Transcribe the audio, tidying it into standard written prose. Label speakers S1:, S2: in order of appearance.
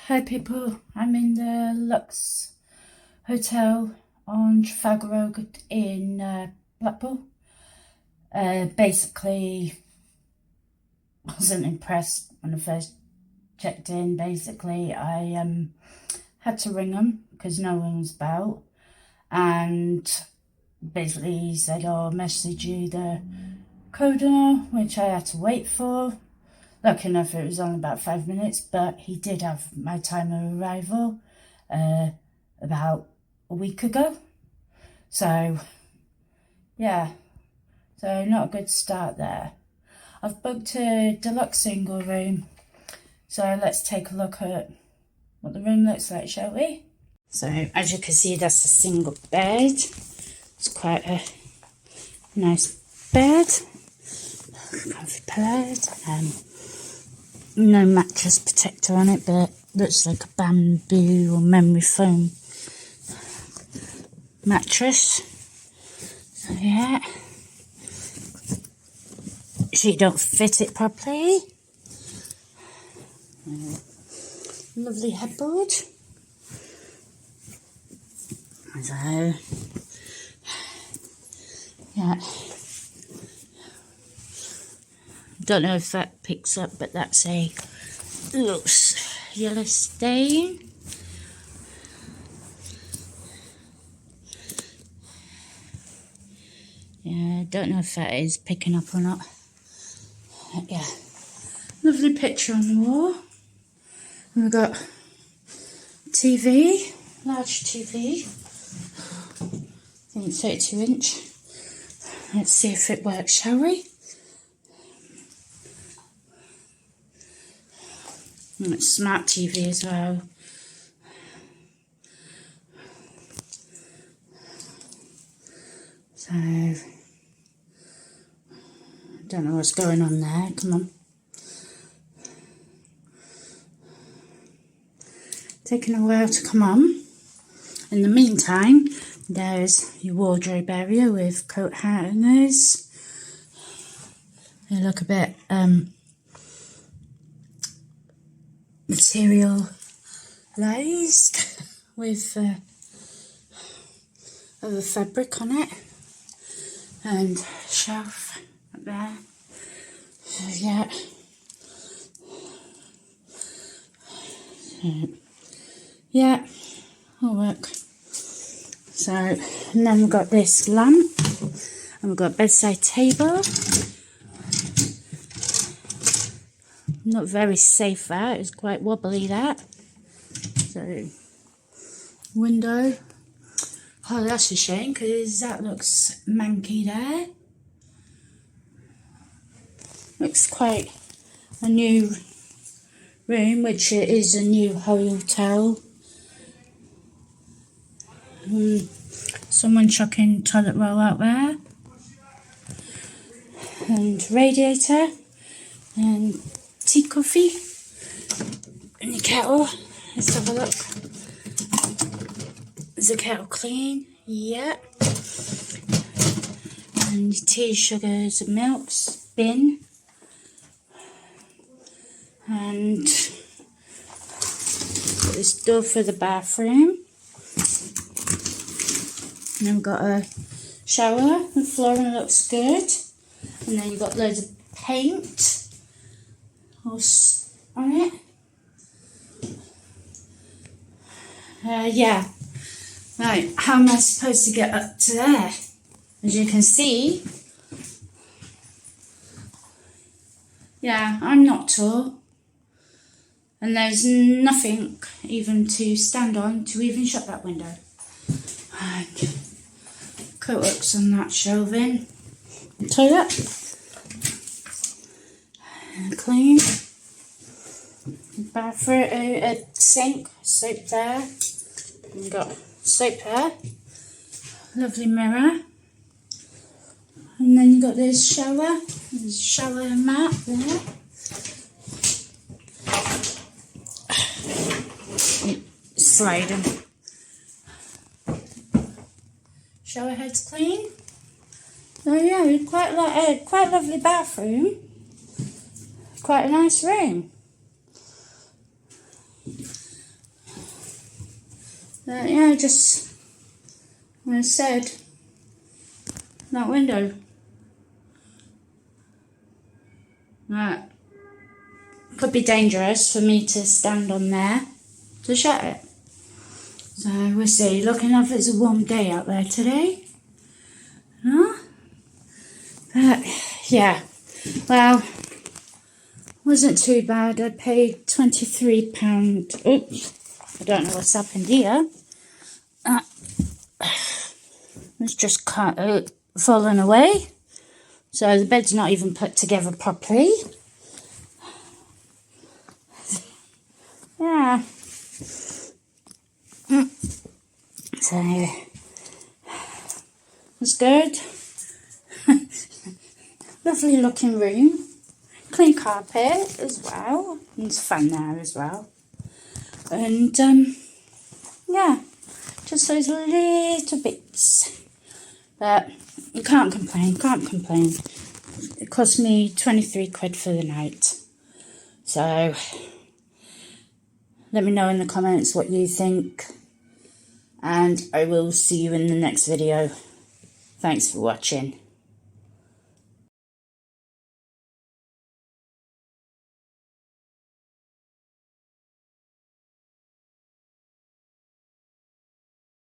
S1: Hi people, I'm in the Luxe hotel on Trafalgar Road in Blackpool. Basically, I wasn't impressed when I first checked in. Basically, I had to ring them because no one was about, and basically he said, "Oh, I'll message you the code," which I had to wait for. Lucky enough, it was only about 5 minutes, but he did have my time of arrival about a week ago. So, yeah, so not a good start there. I've booked a deluxe single room, so let's take a look at what the room looks like, shall we? So, as you can see, that's a single bed. It's quite a nice bed, comfy pillows, no mattress protector on it, but looks like a bamboo or memory foam mattress. So yeah, she don't fit it properly. Lovely headboard. So yeah, don't know if that picks up, but that's a Luxe yellow stain. Yeah, don't know if that is picking up or not. Yeah, lovely picture on the wall. And we've got TV, large TV, I think 32-inch. Let's see if it works, shall we? And it's smart TV as well. So, don't know what's going on there. Come on. Taking a while to come on. In the meantime, there's your wardrobe area with coat hangers. They look a bit materialised with other fabric on it, and shelf up there. So yeah, yeah, will work. So, and then we've got this lamp, and we've got a bedside table. Not very safe, that. It's quite wobbly, that. So, window. Oh, that's a shame, because that looks manky there. Looks quite a new room, which it is a new hotel. Someone chucking toilet roll out there. And radiator. And tea, coffee. And your kettle. Let's have a look. Is the kettle clean? Yeah. And your tea, sugars and milks. Bin. And got this door for the bathroom. And then we've got a shower. The flooring looks good. And then you've got loads of paint on it. Yeah. Right, how am I supposed to get up to there? As you can see, yeah, I'm not tall. And there's nothing even to stand on to even shut that window. And coat hooks on that shelving. Toilet. Clean. Bathroom, a sink, soap there. And you've got soap there. Lovely mirror. And then you've got this shower. There's a shower mat there. Sliding. Shower head's clean. Oh yeah, quite lovely bathroom. Quite a nice room. But yeah, just, as I said, that window. That could be dangerous for me to stand on there to shut it. So we'll see. Looking enough, it's a warm day out there today. Huh? But yeah, well, wasn't too bad. I paid £23. Oops, I don't know what's happened here. It's just fallen away. So the bed's not even put together properly. Yeah. So it's good. Lovely looking room. Clean carpet as well. And there's a fan there as well. And yeah, just those little bits. But you can't complain, can't complain. It cost me 23 quid for the night. So let me know in the comments what you think. And I will see you in the next video. Thanks for watching.